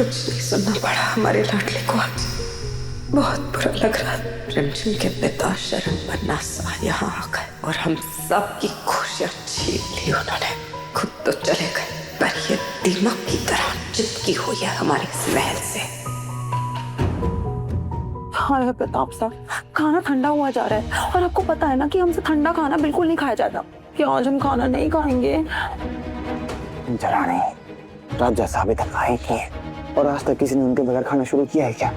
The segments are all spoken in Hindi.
कुछ नहीं सुनना पड़ा हमारे लाडले को आज। बहुत बुरा लग रहा है। रिमझिम के पिता शरण बनना सा यहाँ आ गए और हम सब की खुशियाँ छीन ली उन्होंने। खुद तो चले गए पर ये दीमक की तरह चिपकी हुई है हमारे इस महल से। हाँ प्रताप साहब, खाना ठंडा हुआ जा रहा है और आपको पता है ना कि हमसे ठंडा खाना बिल्कुल नहीं खाया जाता। क्या आज हम खाना नहीं खाएंगे? जरा नहीं, रात जैसा अभी तक खाए की है और आज तक किसी ने उनके बगैर खाना शुरू किया है क्या?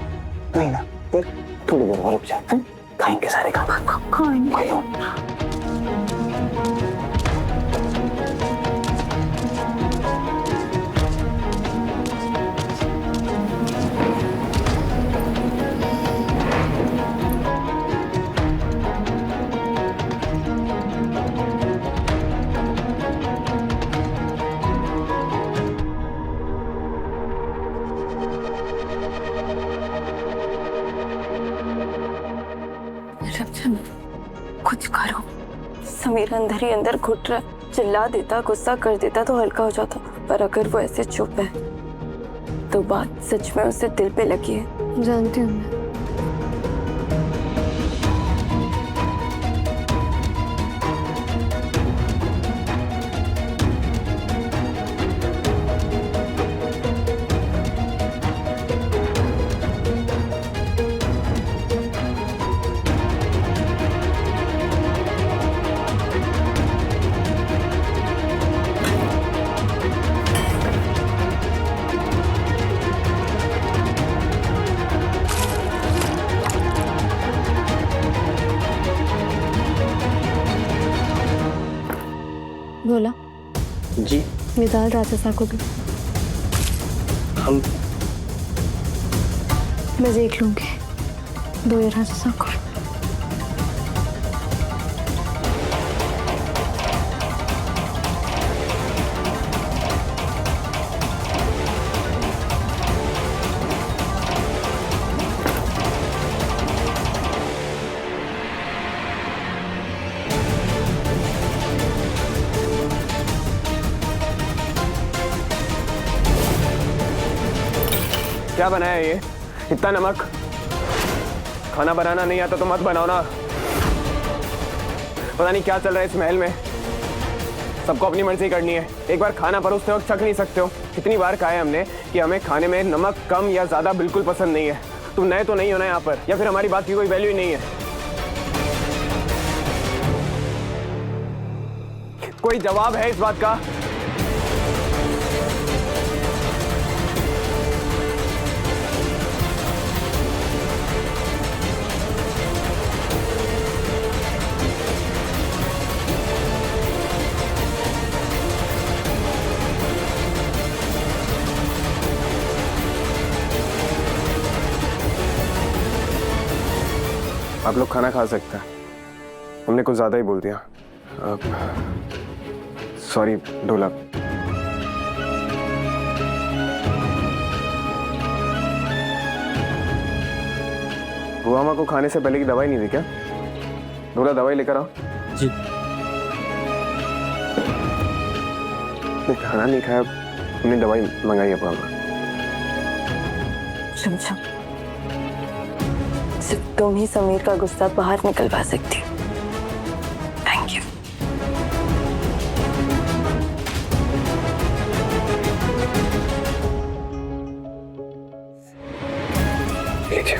नहीं ना, फिर थोड़ी देर और रुक जाते हैं, खाएंगे सारे खाना। खाएंगे। कुछ करो। समीर अंदर ही अंदर घुट रहा है। चिल्ला देता, गुस्सा कर देता तो हल्का हो जाता, पर अगर वो ऐसे चुप है तो बात सच में उससे दिल पे लगी है। जानती हूँ मैं। बोला जी, ये दाल राजा साहब को दो। हम मैं देख लूंगी। दो ये राजा साहब को। क्या बनाया ये? इतना नमक? खाना बनाना नहीं आता तो मत बनाओ ना। पता नहीं क्या चल रहा है इस महल में, सबको अपनी मर्जी करनी है। एक बार खाना परोसते वक्त चख नहीं सकते हो? कितनी बार कहा है हमने कि हमें खाने में नमक कम या ज्यादा बिल्कुल पसंद नहीं है। तुम नए तो नहीं हो ना यहाँ पर, या फिर हमारी बात की कोई वैल्यू ही नहीं है? कोई जवाब है इस बात का? आप लोग खाना खा सकते हैं, हमने कुछ ज्यादा ही बोल दिया। सॉरी ढोलक। बुआ को खाने से पहले की दवाई नहीं दी क्या? ढोला दवाई लेकर आओ। जी। खाना नहीं खाया, हमने दवाई मंगाई है बुआ। चमचम, सिर्फ तुम ही समीर का गुस्सा बाहर निकलवा सकती। Thank you. लीजिए।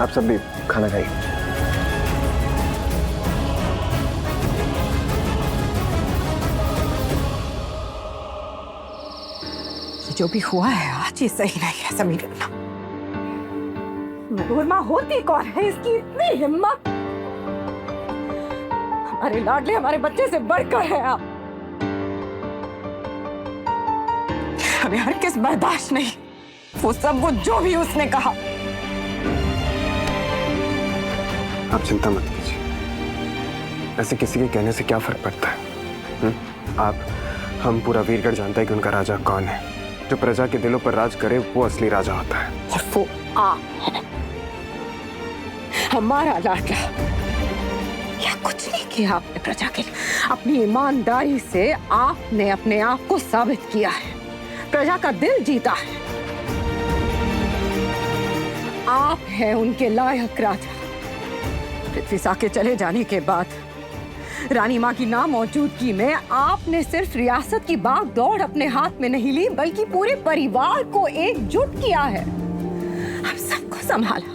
आप सब भी खाना खाइए। जो भी हुआ है आज ये सही नहीं है समीर। मनोरमा होती कौन है इसकी इतनी हिम्मत? हमारे लाडले हमारे बच्चे से बढ़कर है आप। हमें हर किस बर्दाश्त नहीं, वो सब वो जो भी उसने कहा। आप चिंता मत कीजिए, ऐसे किसी के कहने से क्या फर्क पड़ता है? आप, हम पूरा वीरगढ़ जानता है कि उनका राजा कौन है। जो प्रजा के दिलों पर राज करे वो असली राजा होता है। और वो आप है, हमारा लाडला। क्या कुछ नहीं किया आपने प्रजा के लिए। अपनी ईमानदारी से आपने अपने आप को साबित किया है, प्रजा का दिल जीता है। आप हैं उनके लायक राजा। पृथ्वी सा के चले जाने के बाद रानी माँ की नामौजूदगी में आपने सिर्फ रियासत की बाग दौड़ अपने हाथ में नहीं ली, बल्कि पूरे परिवार को एकजुट किया है, हम सबको संभाला।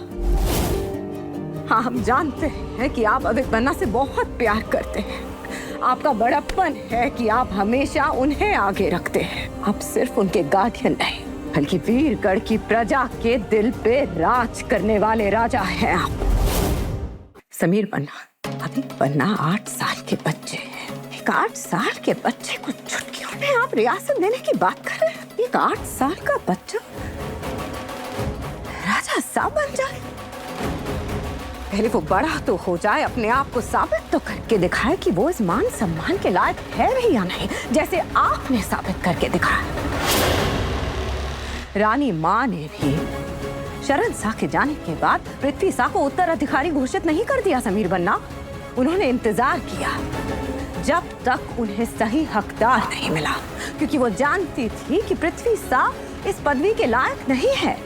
हाँ, हम जानते हैं कि आप अविक बन्ना से बहुत प्यार करते हैं। आपका बड़प्पन है कि आप हमेशा उन्हें आगे रखते हैं। आप सिर्फ उनके गार्डियन नहीं, बल्कि वीरगढ़ की प्रजा के दिल पे राज करने वाले राजा हैं आप। समीर बन्ना, अभी बन्ना 8 साल के बच्चे हैं। एक 8 साल के बच्चे को चुटकियों में आप रियासत देने की बात कर रहे हैं। एक 8 साल का बच्चा राजा साहब बन जाए। पहले वो बड़ा तो हो जाए, अपने आप को साबित तो करके दिखाए कि वो इस मान सम्मान के लायक है भी या नहीं, जैसे आपने साबित करके दिखाया। रानी माँ ने भी शरण शाह के जाने के बाद पृथ्वी शाह को उत्तराधिकारी घोषित नहीं कर दिया समीर बन्ना। उन्होंने इंतजार किया जब तक उन्हें सही हकदार नहीं मिला, क्योंकि वो जानती थी कि पृथ्वी शाह इस पदवी के लायक नहीं है।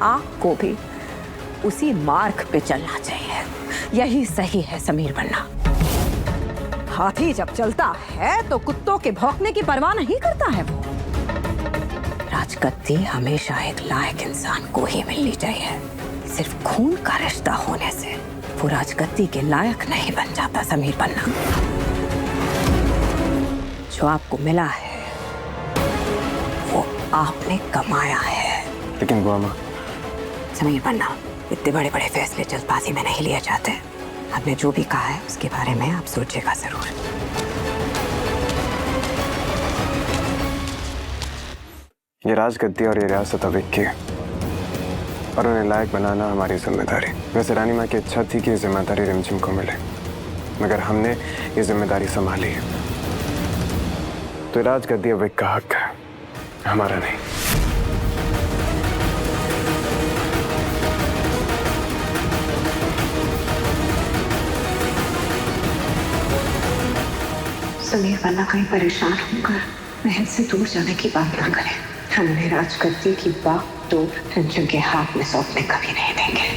आपको भी उसी मार्ग पे चलना चाहिए। यही सही है समीर बन्ना। हाथी जब चलता है तो कुत्तों के भौंकने की परवाह नहीं करता है वो। राजगद्दी हमेशा एक लायक इंसान को ही मिलनी चाहिए। सिर्फ खून का रिश्ता होने से वो राजगद्दी के लायक नहीं बन जाता समीर बन्ना। जो आपको मिला है वो आपने कमाया है। लेकिन बुआ माँ, समीर बन्ना, इतने बड़े बड़े फैसले जल्दबाजी में नहीं लिए जाते। आपने जो भी कहा है उसके बारे में आप सोचिएगा जरूर। ये राजगद्दी और ये रियासत अविक की है और उन्हें लायक बनाना हमारी जिम्मेदारी। वैसे रानी माँ की इच्छा थी कि ये जिम्मेदारी रिमझिम को मिले, मगर हमने ये जिम्मेदारी संभाली है। तो राजगद्दी अविक का हक है, हमारा नहीं। समीर बन्ना कहीं परेशान होकर महल से दूर जाने की बात ना करें। हम उन्हें राजगद्दी की बागडोर रिमझिम के हाथ में सौंपने कभी नहीं देंगे।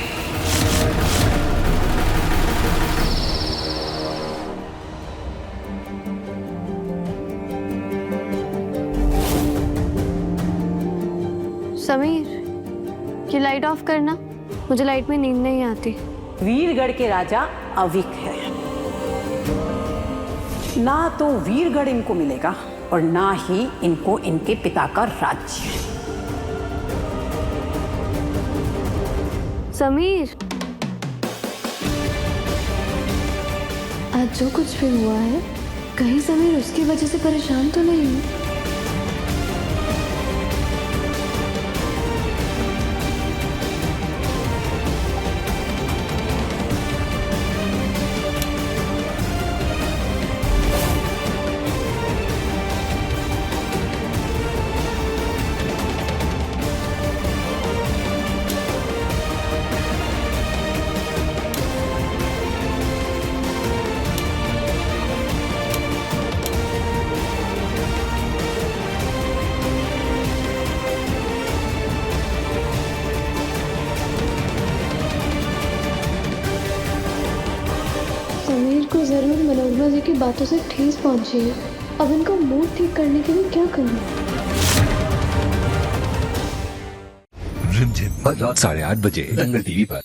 समीर, ये लाइट ऑफ करना, मुझे लाइट में नींद नहीं आती। वीरगढ़ के राजा अविक है, ना तो वीरगढ़ इनको मिलेगा और ना ही इनको इनके पिता का राज्य। समीर, आज जो कुछ भी हुआ है, कहीं समीर उसकी वजह से परेशान तो नहीं है? समीर को जरूर मनोरमा जी की बातों से ठेस पहुंची है। अब इनको मूड ठीक करने के लिए क्या करना? रिमझिम रात 8:30 बजे दंगल टीवी पर।